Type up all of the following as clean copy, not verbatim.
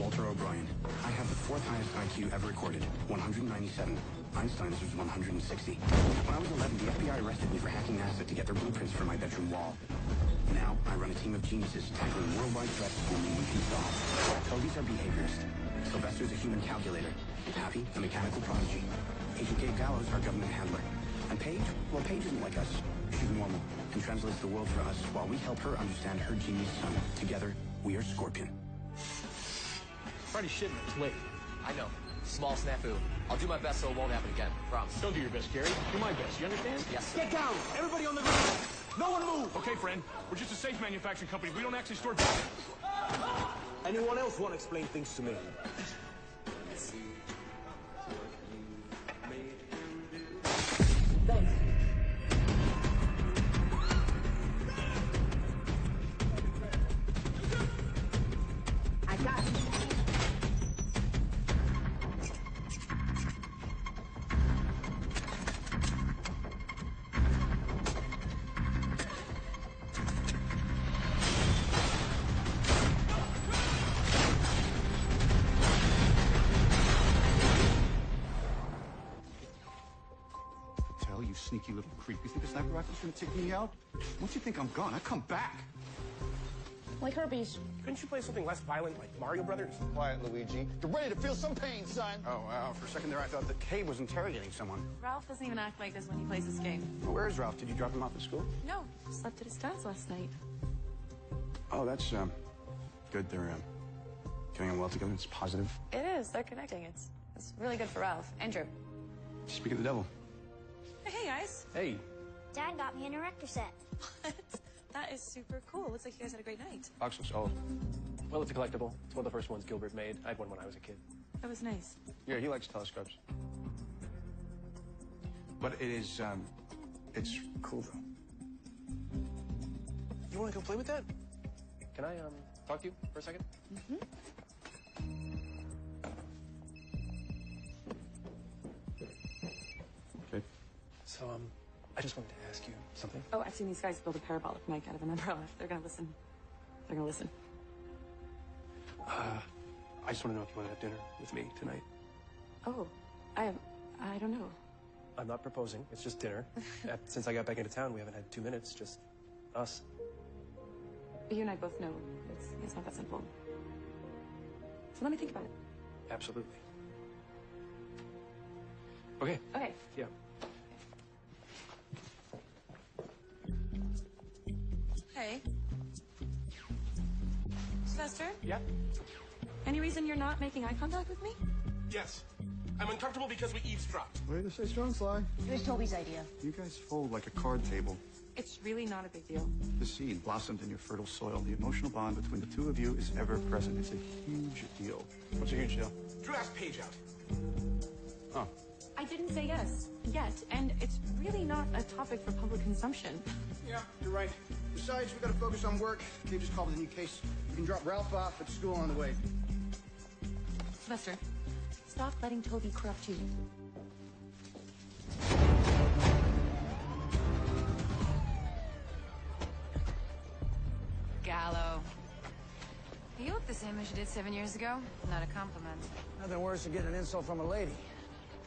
Walter O'Brien. I have the fourth highest IQ ever recorded, 197. Einstein's was 160. When I was 11, the FBI arrested me for hacking NASA to get their blueprints for my bedroom wall. Now, I run a team of geniuses tackling worldwide threats only we can solve. Toby's our behaviorist. Sylvester's a human calculator. Happy, a mechanical prodigy. Agent Gabe Gallows, our government handler. And Paige? Well, Paige isn't like us. She's normal and translates the world for us while we help her understand her genius son. Together, we are Scorpion. Friday's shipment is late. I know. Small snafu. I'll do my best so it won't happen again. Promise. Don't do your best, Gary. Do my best. You understand? Yes, sir. Get down! Everybody on the ground! No one move! Okay, friend. We're just a safe manufacturing company. We don't actually store drugs. Anyone else want to explain things to me? Thanks. I got you. You sneaky little creep. You think a sniper rifle's gonna take me out? Once you think I'm gone, I come back. Like herpes. Couldn't you play something less violent like Mario Brothers? Quiet, Luigi. You're ready to feel some pain, son. Oh, for a second there, I thought that Kay was interrogating someone. Ralph doesn't even act like this when he plays this game. Well, where is Ralph? Did you drop him off at school? No, slept at his dad's last night. Oh, that's, good. They're, getting on well together. It's positive. It is. They're connecting. It's really good for Ralph. Andrew. Speak of the devil. Hey, guys. Hey. Dad got me an erector set. What? That is super cool. Looks like you guys had a great night. Box looks old. Well, it's a collectible. It's one of the first ones Gilbert made. I had one when I was a kid. That was nice. Yeah, he likes telescopes. But it is, it's cool, though. You want to go play with that? Can I, talk to you for a second? Mm-hmm. Okay. So, I just wanted to ask you something. Oh, I've seen these guys build a parabolic mic out of an umbrella. They're gonna listen. They're gonna listen. I just want to know if you want to have dinner with me tonight. Oh, I don't know. I'm not proposing. It's just dinner. Since I got back into town, we haven't had 2 minutes. Just us. But you and I both know it's not that simple. So let me think about it. Absolutely. Okay. Okay. Yeah. Hey. Sylvester? Yeah? Any reason you're not making eye contact with me? Yes. I'm uncomfortable because we eavesdropped. Way to say strong, Sly. It was Toby's idea. You guys fold like a card table. It's really not a big deal. The seed blossomed in your fertile soil. The emotional bond between the two of you is ever present. It's a huge deal. What's a huge deal? Drew asked Paige out. Oh. I didn't say yes yet, and it's really not a topic for public consumption. Yeah, you're right. Besides, we gotta focus on work. Kay just called with a new case. You can drop Ralph off at school on the way. Sylvester, stop letting Toby corrupt you. Gallo. You look the same as you did 7 years ago. Not a compliment. Nothing worse than getting an insult from a lady.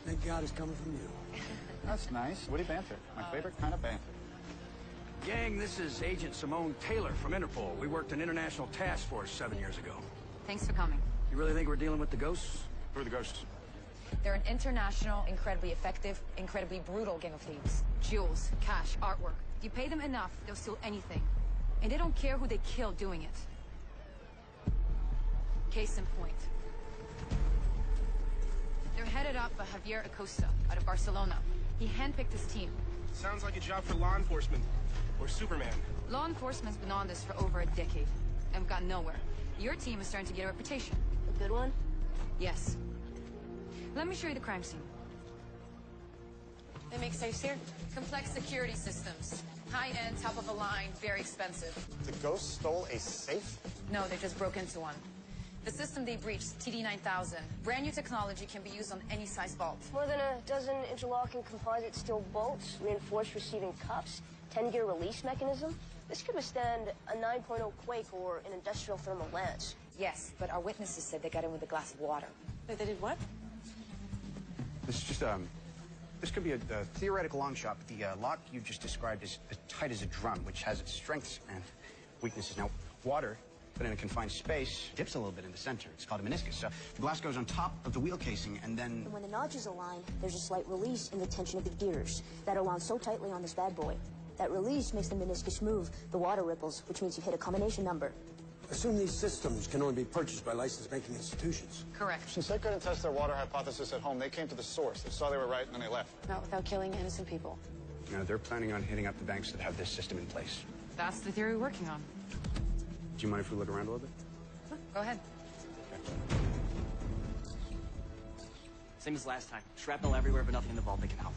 Thank God it's coming from you. That's nice. Witty banter. My favorite kind of banter. Gang, this is Agent Simone Taylor from Interpol. We worked an international task force 7 years ago. Thanks for coming. You really think we're dealing with the ghosts? Who are the ghosts? They're an international, incredibly effective, incredibly brutal gang of thieves. Jewels, cash, artwork. You pay them enough, they'll steal anything. And they don't care who they kill doing it. Case in point. They're headed up by Javier Acosta out of Barcelona. He handpicked his team. Sounds like a job for law enforcement. Or Superman. Law enforcement's been on this for over a decade, and we've got nowhere. Your team is starting to get a reputation. A good one? Yes. Let me show you the crime scene. They make safes here. Complex security systems. High-end, top-of-the-line, very expensive. The ghost stole a safe? No, they just broke into one. The system they breached, TD-9000. Brand new technology can be used on any size vault. More than a dozen interlocking composite steel bolts, reinforced receiving cuffs, 10-gear release mechanism. This could withstand a 9.0 quake or an industrial thermal lance. Yes, but our witnesses said they got in with a glass of water. They did what? This is just, this could be a theoretical long shot, but the lock you just described is as tight as a drum, which has its strengths and weaknesses. Now, water, but in a confined space, dips a little bit in the center. It's called a meniscus. So the glass goes on top of the wheel casing, and then... And when the notches align, there's a slight release in the tension of the gears that are wound so tightly on this bad boy. That release makes the meniscus move, the water ripples, which means you hit a combination number. Assume these systems can only be purchased by licensed banking institutions. Correct. Since they couldn't test their water hypothesis at home, they came to the source. They saw they were right, and then they left. Not without killing innocent people. You know, they're planning on hitting up the banks that have this system in place. That's the theory we're working on. Do you mind if we look around a little bit? Go ahead. Same as last time. Shrapnel everywhere, but nothing in the vault that can help.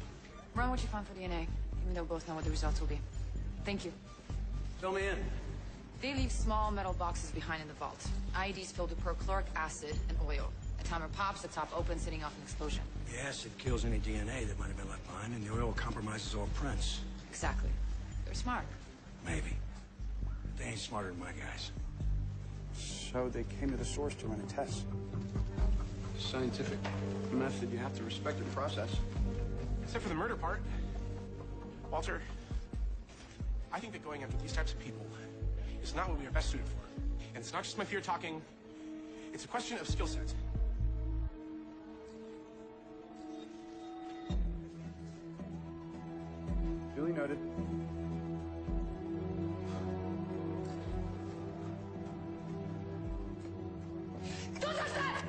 Run what you found for DNA, even though we both know what the results will be. Thank you. Fill me in. They leave small metal boxes behind in the vault. IEDs filled with perchloric acid and oil. A timer pops, the top opens, setting off an explosion. The acid kills any DNA that might have been left behind, and the oil compromises all prints. Exactly. They're smart. Maybe. But they ain't smarter than my guys. So they came to the source to run a test. Scientific method, you have to respect the process. Except for the murder part. Walter, I think that going after these types of people is not what we are best suited for. And it's not just my fear talking. It's a question of skill set. Duly noted. Don't touch that!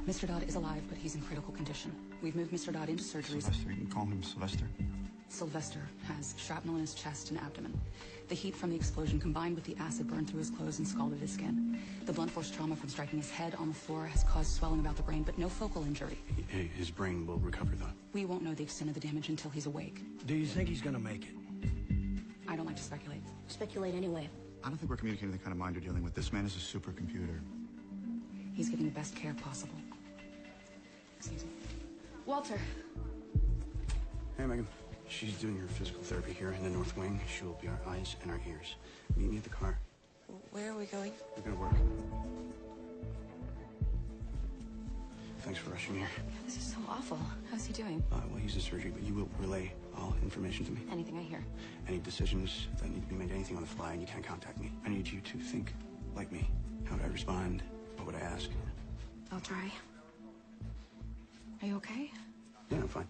Mr. Dodd is alive, but he's in critical condition. We've moved Mr. Dodd into surgery. Sylvester, you can call him Sylvester. Sylvester has shrapnel in his chest and abdomen. The heat from the explosion combined with the acid burned through his clothes and scalded his skin. The blunt force trauma from striking his head on the floor has caused swelling about the brain, but no focal injury. His brain will recover, though. We won't know the extent of the damage until he's awake. Do you think he's gonna make it? I don't like to speculate. Speculate anyway. I don't think we're communicating the kind of mind you're dealing with. This man is a supercomputer. He's getting the best care possible. Excuse me. Walter. Hey, Megan. She's doing her physical therapy here in the North Wing. She will be our eyes and our ears. Meet me at the car. Where are we going? We're gonna work. Thanks for rushing here. This is so awful. How's he doing? Well, he's in surgery, but you will relay all information to me. Anything I hear. Any decisions that need to be made, anything on the fly, and you can't contact me. I need you to think like me. How would I respond? What would I ask? I'll try. Are you okay? Yeah, I'm fine.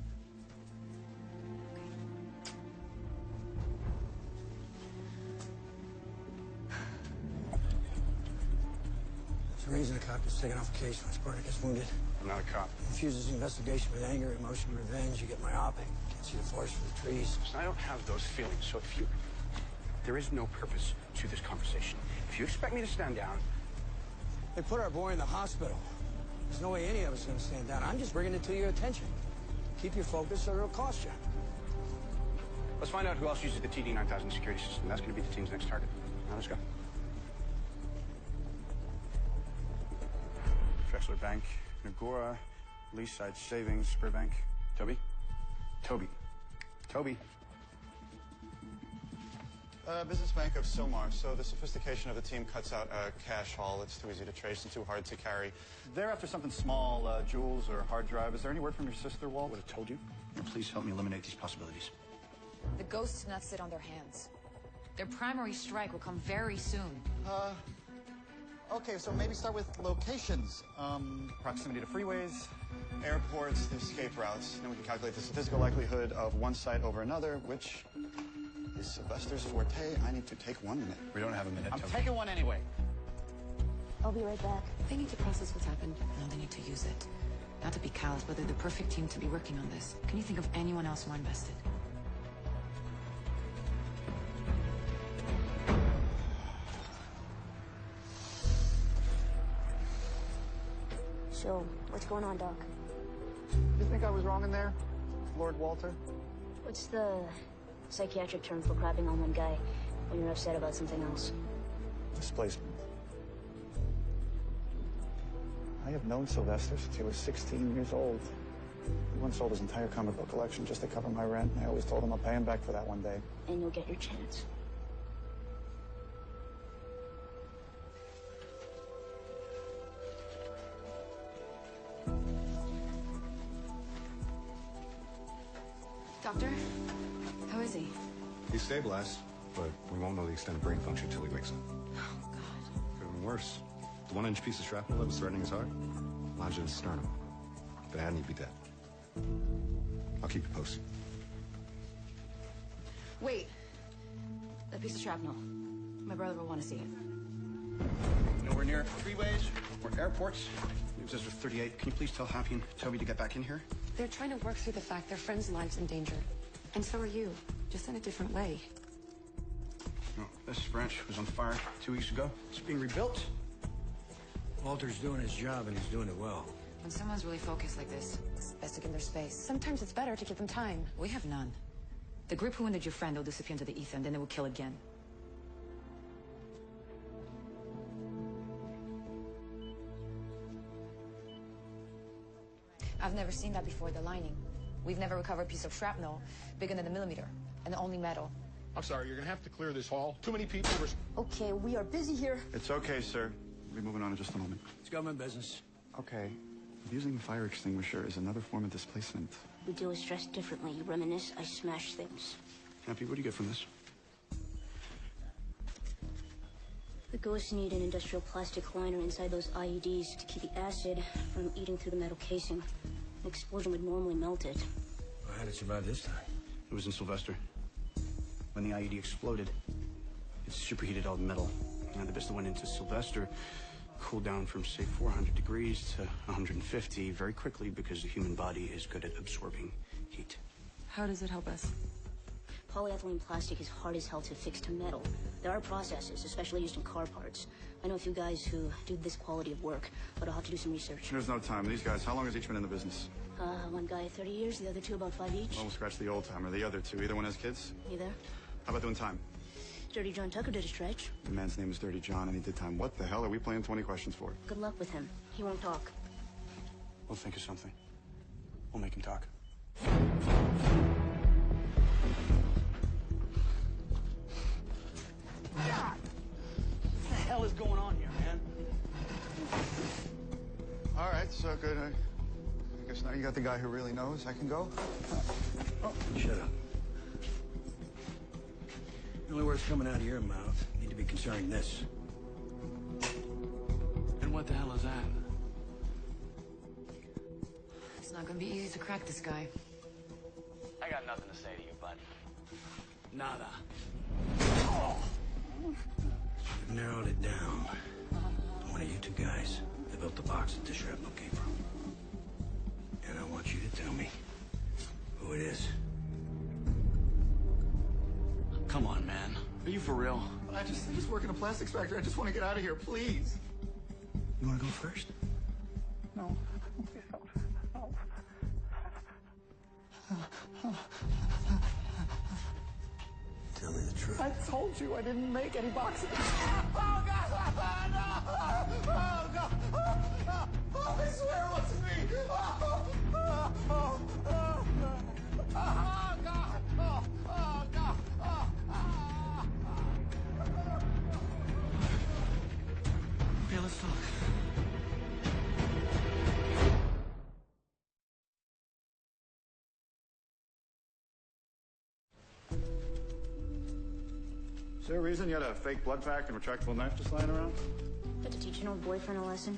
There's a reason a cop gets taken off a case when his partner gets wounded. I'm not a cop. Infuses the investigation with anger, emotion, revenge. You get myopic. Can't see the forest for the trees. Listen, I don't have those feelings, so there is no purpose to this conversation. If you expect me to stand down... They put our boy in the hospital. There's no way any of us are going to stand down. I'm just bringing it to your attention. Keep your focus or it'll cost you. Let's find out who else uses the TD-9000 security system. That's going to be the team's next target. Now, let's go. Fexler Bank, Nagora, Leaside Savings, Spurbank. Toby? Toby. Toby. Business Bank of Silmar. So the sophistication of the team cuts out a cash haul. It's too easy to trace and too hard to carry. They're after something small, jewels or hard drive. Is there any word from your sister, Walt? Would have told you. Now, please help me eliminate these possibilities. The ghosts do not sit on their hands. Their primary strike will come very soon. Okay, so maybe start with locations. Proximity to freeways, airports, the escape routes. Then we can calculate the statistical likelihood of one site over another, which is Sylvester's forte. I need to take 1 minute. We don't have a minute, I'm Toby. taking one anyway. I'll be right back. They need to process what's happened. Now they need to use it. Not to be callous, but they're the perfect team to be working on this. Can you think of anyone else more invested? So, what's going on, Doc? You think I was wrong in there, Lord Walter? What's the psychiatric term for crapping on one guy when you're upset about something else? displacement. I have known Sylvester since he was 16 years old. He once sold his entire comic book collection just to cover my rent. I always told him I'll pay him back for that one day. And you'll get your chance. Doctor, how is he? He's stabilized, but we won't know the extent of brain function until he wakes up. Oh, God. Could have been worse. The 1-inch piece of shrapnel that was threatening his heart lodged in his sternum. If it hadn't, he'd be dead. I'll keep you posted. Wait. That piece of shrapnel. My brother will want to see it. Nowhere near freeways or airports. News says 38. Can you please tell Happy and Toby to get back in here? They're trying to work through the fact their friend's life's in danger. And so are you, just in a different way. No, this branch was on fire 2 weeks ago. It's being rebuilt. Walter's doing his job, and he's doing it well. When someone's really focused like this, it's best to give them their space. Sometimes it's better to give them time. We have none. The group who wounded your friend will disappear into the ether, and then they will kill again. I've never seen that before, the lining. We've never recovered a piece of shrapnel bigger than a millimeter, and only metal. I'm sorry, you're gonna have to clear this hall. Too many people. Okay, we are busy here. It's okay, sir. We'll be moving on in just a moment. It's government business. Okay. Using a fire extinguisher is another form of displacement. We deal with stress differently. You reminisce, I smash things. Happy, what do you get from this? The ghosts need an industrial plastic liner inside those IEDs to keep the acid from eating through the metal casing. An explosion would normally melt it. Well, how did it survive this time? It was in Sylvester. When the IED exploded, it superheated all the metal. And the bits that went into Sylvester cooled down from, say, 400 degrees to 150 very quickly because the human body is good at absorbing heat. How does it help us? Polyethylene plastic is hard as hell to fix to metal. There are processes, especially used in car parts. I know a few guys who do this quality of work, but I'll have to do some research. There's no time. These guys, how long has each been in the business? One guy 30 years, the other two about 5 each. Well, we'll scratch the old timer. The other two, either one has kids? Neither. How about doing time? Dirty John Tucker did a stretch. The man's name is Dirty John, and he did time. What the hell are we playing 20 questions for? Good luck with him. He won't talk. We'll think of something. We'll make him talk. What the hell is going on here, man? All right, so good. I guess now you got the guy who really knows. I can go? Oh, shut up. The only words coming out of your mouth need to be concerning this. And what the hell is that? It's not gonna be easy to crack this guy. I got nothing to say to you, bud. Nada. You've narrowed it down. One of you two guys, they built the box that the shrapnel came from. And I want you to tell me who it is. Come on, man. Are you for real? I just work in a plastics factory. I just want to get out of here, please. You want to go first? No. Please don't. No. Tell me the truth. I told you I didn't make any boxes. Oh, God! No! Oh, God! Oh, I swear it wasn't me! Oh, God! Oh, God! Okay, let's talk. Is there a reason you had a fake blood pack and retractable knife just lying around? Got to teach an old boyfriend a lesson.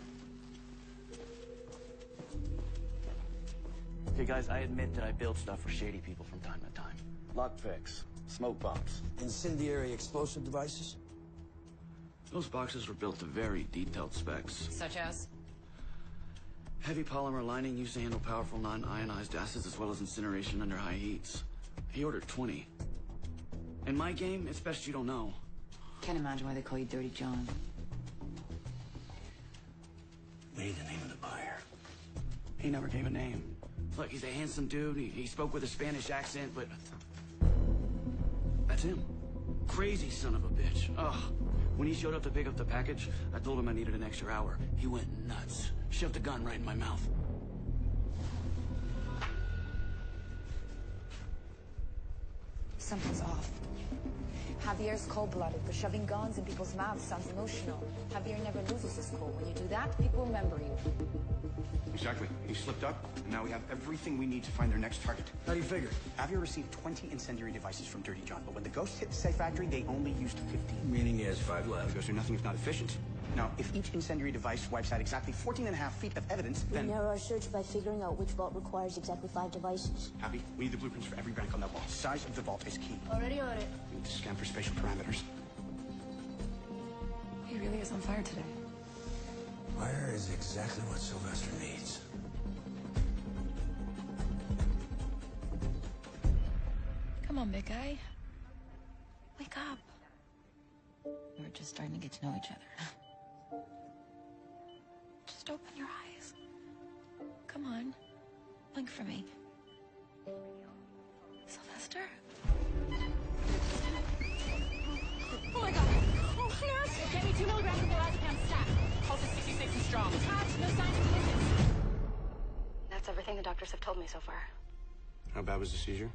Okay, guys, I admit that I build stuff for shady people from time to time. Lockpicks, smoke bombs. Incendiary explosive devices? Those boxes were built to very detailed specs. Such as? Heavy polymer lining used to handle powerful non-ionized acids as well as incineration under high heats. He ordered 20. In my game, it's best you don't know. Can't imagine why they call you Dirty John. We need the name of the buyer. He never gave a name. Look, he's a handsome dude. He spoke with a Spanish accent, but... That's him. Crazy son of a bitch. Ugh. When he showed up to pick up the package, I told him I needed an extra hour. He went nuts. Shoved a gun right in my mouth. Something's off. Javier's cold-blooded, but shoving guns in people's mouths sounds emotional. Javier never loses his cool. When you do that, people remember you. Exactly. He slipped up, and now we have everything we need to find their next target. How do you figure? Javier received 20 incendiary devices from Dirty John, but when the ghosts hit the safe factory, they only used 15. Meaning he has 5 left. Ghosts are nothing if not efficient. Now, if each incendiary device wipes out exactly 14.5 feet of evidence, We then... narrow our search by figuring out which vault requires exactly 5 devices. Happy? We need the blueprints for every bank on that wall. Size of the vault is key. Already on it. We need to scan for spatial parameters. He really is on fire today. Fire is exactly what Sylvester needs. Come on, big guy. Wake up. We're just starting to get to know each other. Just open your eyes. Come on. Blink for me. Sylvester? Oh my god. Oh, yes. Get me 2 milligrams of diazepam stat. Pulse is 66 and strong. Attached. No signs of resistance. That's everything the doctors have told me so far. How bad was the seizure?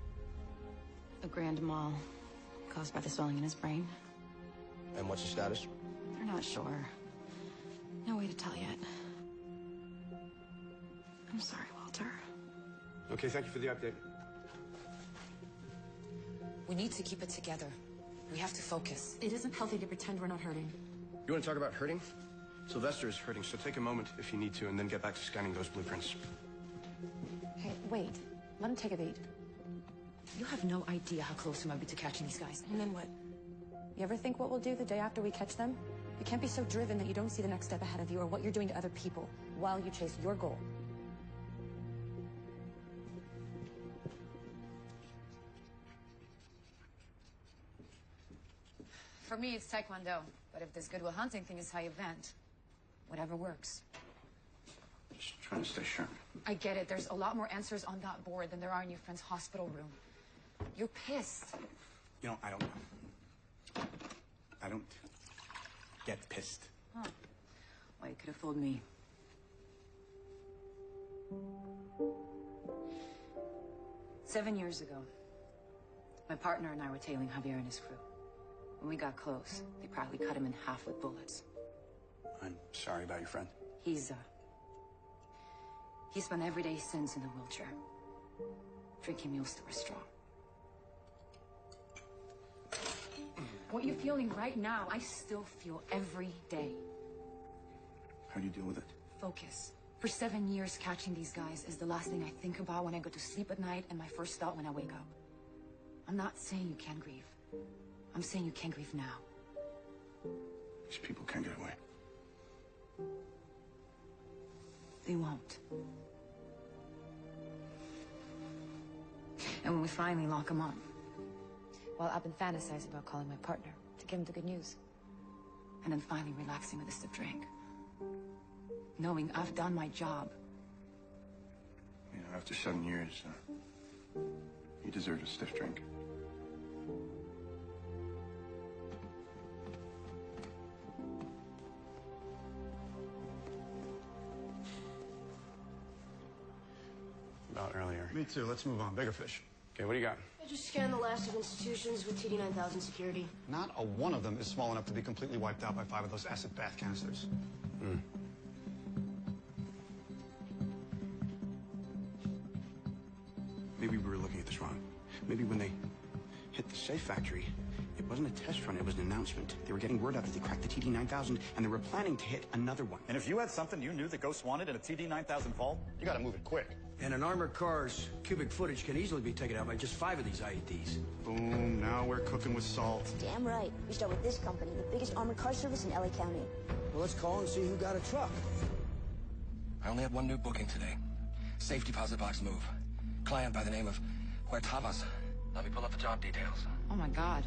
A grand mal caused by the swelling in his brain. And what's the status? They're not sure. No way to tell yet. I'm sorry, Walter. Okay, thank you for the update. We need to keep it together. We have to focus. It isn't healthy to pretend we're not hurting. You want to talk about hurting? Sylvester is hurting, so take a moment if you need to, and then get back to scanning those blueprints. Hey, wait. Let him take a beat. You have no idea how close we might be to catching these guys. And then what? You ever think what we'll do the day after we catch them? You can't be so driven that you don't see the next step ahead of you or what you're doing to other people while you chase your goal. For me, it's Taekwondo. But if this Goodwill Hunting thing is how you vent, whatever works. Just trying to stay sharp. I get it. There's a lot more answers on that board than there are in your friend's hospital room. You're pissed. You know, I don't get pissed. Huh. Well, you could have fooled me. Seven years ago, my partner and I were tailing Javier and his crew. When we got close, they probably cut him in half with bullets. I'm sorry about your friend. He's spent every day since in the wheelchair, drinking meals through a straw. What you're feeling right now, I still feel every day. How do you deal with it? Focus. For 7 years, catching these guys is the last thing I think about when I go to sleep at night and my first thought when I wake up. I'm not saying you can't grieve. I'm saying you can't grieve now. These people can't get away. They won't. And when we finally lock them up, well, I've been fantasizing about calling my partner to give him the good news. And then finally relaxing with a stiff drink. Knowing I've done my job. You know, after 7 years, you deserve a stiff drink. About earlier. Me too. Let's move on. Bigger fish. Okay, what do you got? I just scanned the last of institutions with TD-9000 security. Not a one of them is small enough to be completely wiped out by 5 of those acid bath canisters. Maybe we were looking at this wrong. Maybe when they hit the safe factory, it wasn't a test run, it was an announcement. They were getting word out that they cracked the TD-9000, and they were planning to hit another one. And if you had something you knew the ghosts wanted in a TD-9000 vault, you gotta move it quick. And an armored car's cubic footage can easily be taken out by just 5 of these IEDs. Boom, now we're cooking with salt. Damn right. We start with this company, the biggest armored car service in LA County. Well, let's call and see who got a truck. I only had one new booking today. Safe deposit box move. Client by the name of Huertavas. Let me pull up the job details. Oh my God.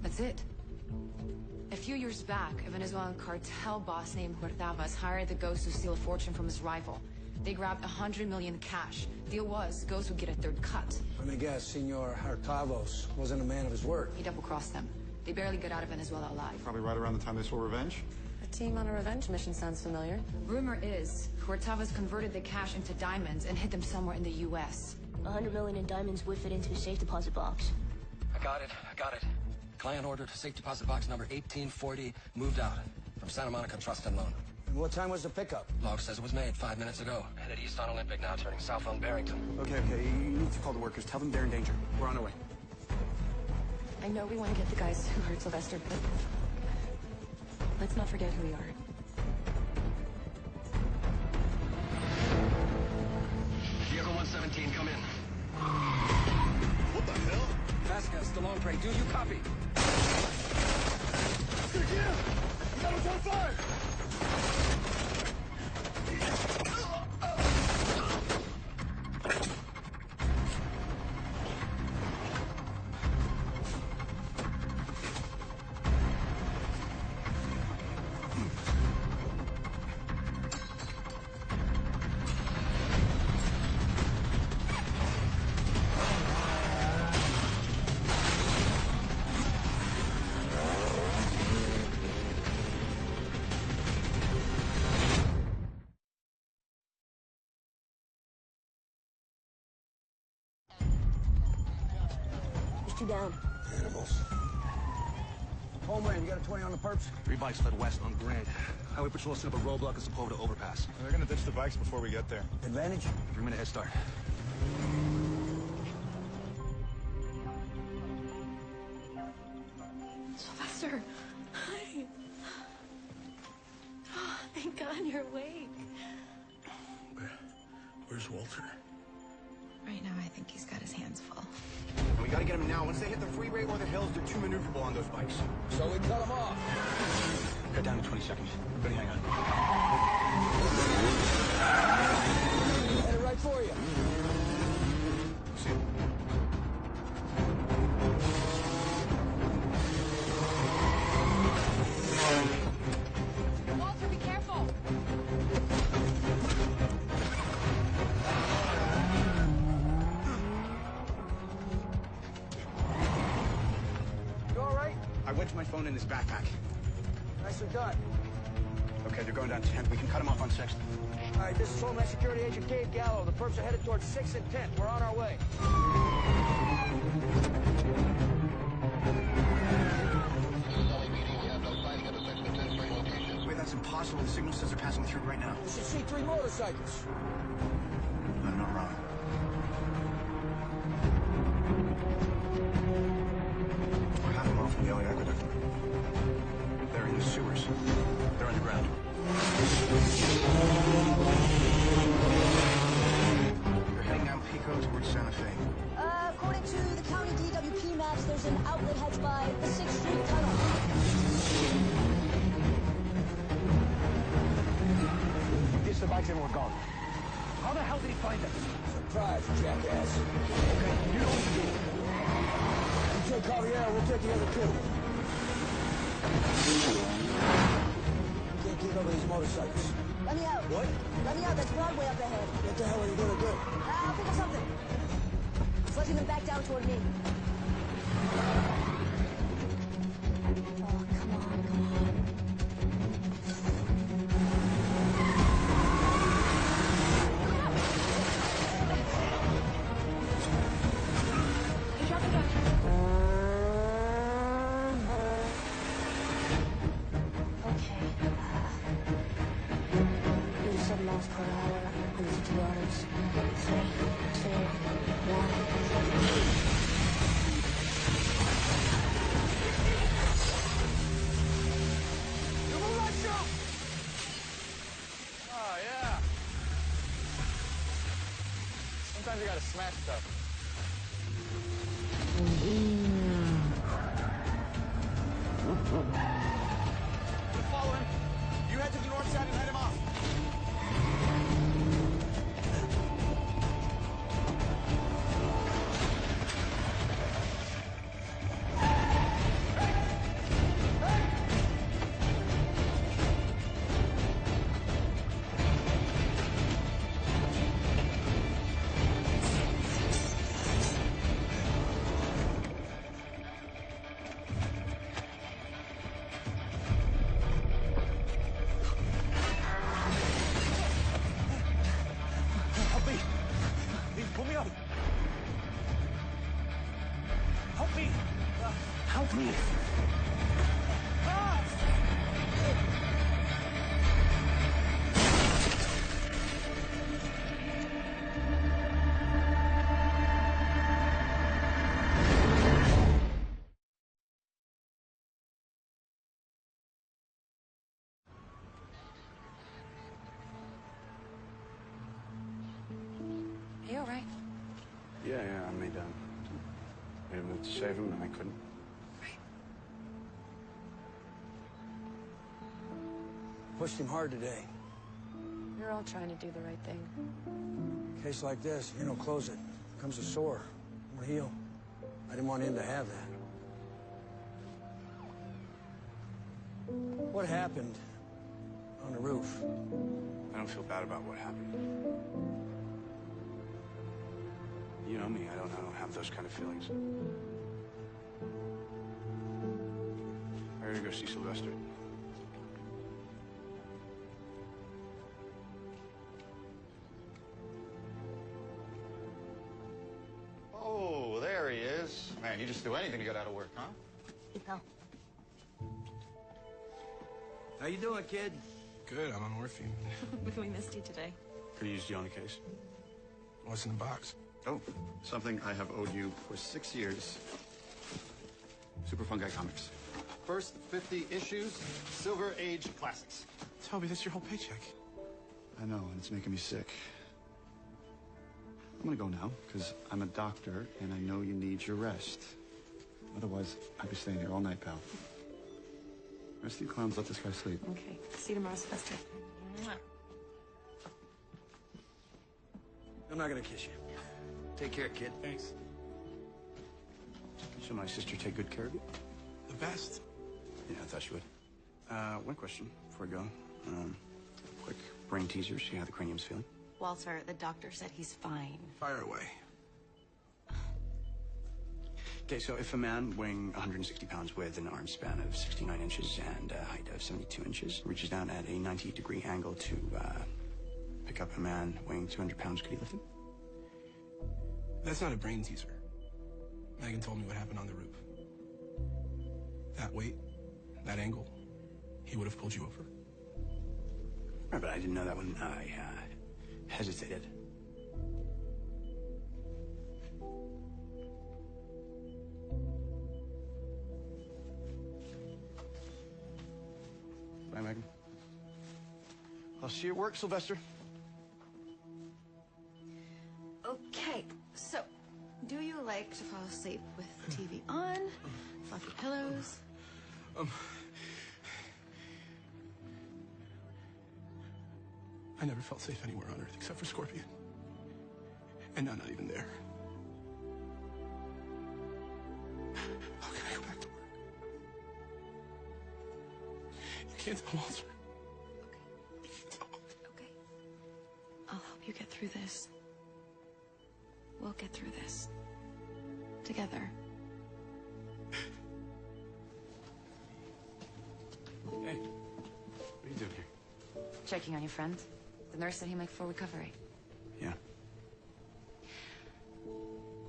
That's it. A few years back, a Venezuelan cartel boss named Huertavas hired the Ghost to steal a fortune from his rival. They grabbed $100 million cash. Deal was, Ghost would get a third cut. Let me guess, Senor Huertavas wasn't a man of his word. He double-crossed them. They They barely got out of Venezuela alive. Probably right around the time they swore revenge. A team on a revenge mission sounds familiar. Rumor is, Huertavas converted the cash into diamonds and hid them somewhere in the U.S. 100 million in diamonds would fit into a safe deposit box. I got it. Client ordered safe deposit box number 1840, moved out from Santa Monica Trust and Loan. And what time was the pickup? Log says it was made 5 minutes ago. Headed east on Olympic, now turning south on Barrington. Okay, you need to call the workers. Tell them they're in danger. We're on our way. I know we want to get the guys who hurt Sylvester, but let's not forget who we are. Vehicle 117, come in. What the hell? Vasquez, Stallone Prey, do you copy? Secure! We got us on fire! Two down. Animals. Homeland, you got a 20 on the perps? 3 bikes fled west on Grant. Highway patrol set up a roadblock at Sepulveda overpass. They're gonna ditch the bikes before we get there. Advantage? 3-minute head start. Sylvester, hi. Oh, thank God you're awake. Where's Walter? Right now, I think he's got his hands full. We gotta get them now. Once they hit the freeway or the hills, they're too maneuverable on those bikes. So we cut them off. Cut down to 20 seconds. Everybody hang on. Headed right for you. See. Walter, be careful! You all right? I wedged my phone in his backpack. Nicely done. Okay, they're going down 10th. We can cut them off on 6th. All right, this is Homeland Security Agent Gabe Gallo. The perps are headed towards 6th and 10th. We're on our way. Wait, that's impossible. The signal says they're passing through right now. You should see 3 motorcycles. I'm not wrong. We're half a mile from the LA Aqueduct. They're in the sewers. They're underground. They're heading down Pico towards Santa Fe. According to the county DWP maps, there's an outlet hedge by the 6th Street Tunnel. Ditch the bikes and we're gone. How the hell did he find us? Surprise, jackass. Okay, you know what to do. You take Javier, we'll take the other 2. Can't keep up with these motorcycles. Let me out. What? Let me out. That's Broadway up ahead. What the hell are you gonna do? I'll think of something. Sledging them back down toward me. Oh, come on. Okay. 87 miles per hour, 150 yards. 3, 2, 1. Oh, yeah. Sometimes you gotta smash stuff. Follow him. You head to the north side and head him off. Are you all right? Yeah, I made a move to save him, and I couldn't. Pushed him hard today. You're all trying to do the right thing. Case like this, you don't close it. Comes a sore. Won't heal. I didn't want him to have that. What happened on the roof? I don't feel bad about what happened. You know me, I don't have those kind of feelings. I gotta go see Sylvester. Oh, there he is. Man, you just do anything to get out of work, huh? Hey, pal. How you doing, kid? Good, I'm on morphine. We missed you today. Could have used you on the case. What's in the box? Oh, something I have owed you for 6 years. Super Fun Guy Comics. First 50 issues, Silver Age classics. Toby, that's your whole paycheck. I know, and it's making me sick. I'm gonna go now, because I'm a doctor, and I know you need your rest. Otherwise, I'd be staying here all night, pal. Rest of you clowns, let this guy sleep. Okay. See you tomorrow, Sylvester. I'm not gonna kiss you. Take care, kid. Thanks. Shall my sister take good care of you? The best. Yeah, I thought she would. One question before I go. Quick brain teaser, see how the cranium's feeling. Walter, the doctor said he's fine. Fire away. Okay, so if a man weighing 160 pounds with an arm span of 69 inches and a height of 72 inches reaches down at a 90-degree angle to pick up a man weighing 200 pounds, could he lift him? That's not a brain teaser. Megan told me what happened on the roof. That weight, that angle, he would have pulled you over. Right, but I didn't know that when I hesitated. Bye, Megan. I'll see you at work, Sylvester. Okay, so, do you like to fall asleep with the TV on? Fluffy pillows? I never felt safe anywhere on Earth except for Scorpion. And now not even there. How can I go back to work? You can't tell Walter. Okay. I'll help you get through this. We'll get through this. Together. Hey, what are you doing here? Checking on your friend. The nurse said he'll make full recovery. Yeah.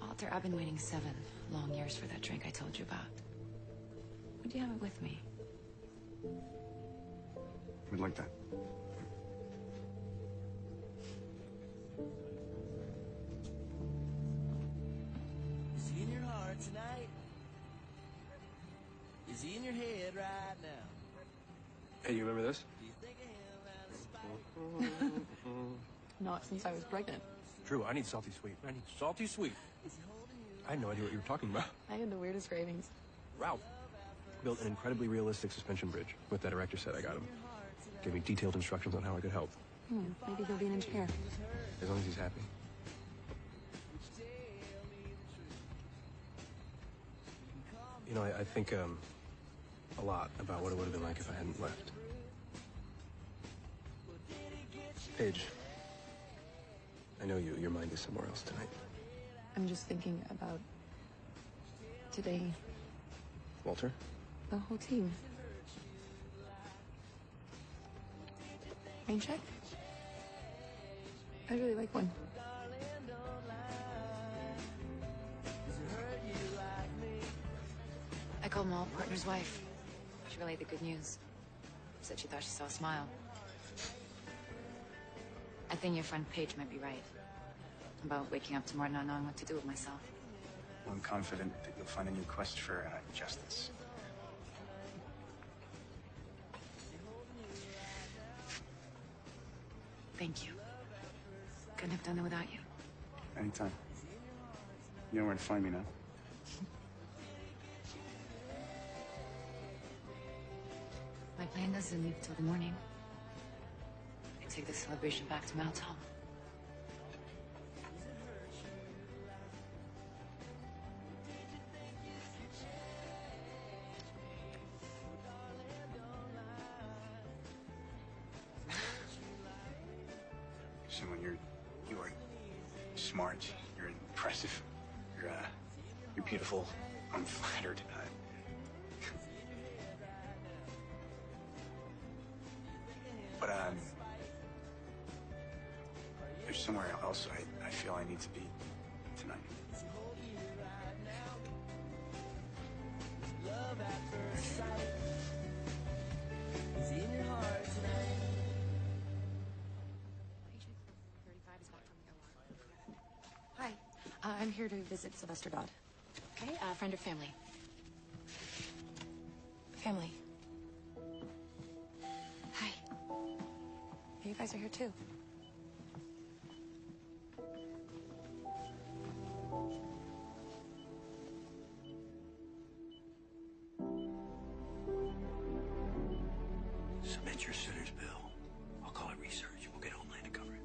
Walter, I've been waiting 7 long years for that drink I told you about. Would you have it with me? We'd like that. Is he in your heart tonight? Is he in your head right now? Hey, you remember this? Do you think of him out of spite? Not since I was pregnant. Drew, I need salty sweet. I need salty sweet. I had no idea what you were talking about. I had the weirdest cravings. Ralph built an incredibly realistic suspension bridge with that erector set I got him. Gave me detailed instructions on how I could help. Maybe he'll be an engineer. As long as he's happy. You know, I think a lot about what it would have been like if I hadn't left. Paige, I know your mind is somewhere else tonight. I'm just thinking about today, Walter? the whole team. Rain check? I'd really like one. I called Mall Partner's wife. She relayed the good news. Said she thought she saw a smile. I think your friend Paige might be right. About waking up tomorrow not knowing what to do with myself. I'm confident that you'll find a new quest for justice. Thank you. Couldn't have done it without you. Anytime. You know where to find me now. My plane doesn't leave till the morning. I take the celebration back to my hotel. Someone you are smart. You're impressive. You're beautiful. I'm flattered. But there's somewhere else I feel I need to be tonight. Hi. I'm here to visit Sylvester Dodd. Okay, friend or family? Family. Hi. You guys are here too. Submit your suitor's bill. I'll call it research. We'll get Homeland to cover it.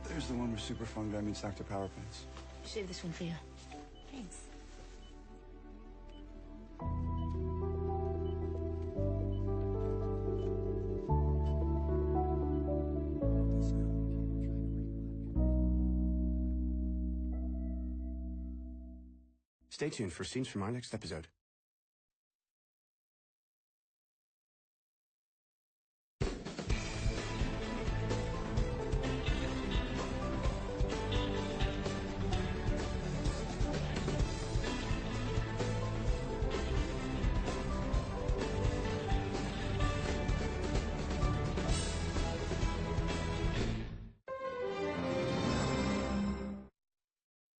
There's the one where Super Fungi meets Dr. Power Pants. Save this one for you. Thanks. Stay tuned for scenes from our next episode.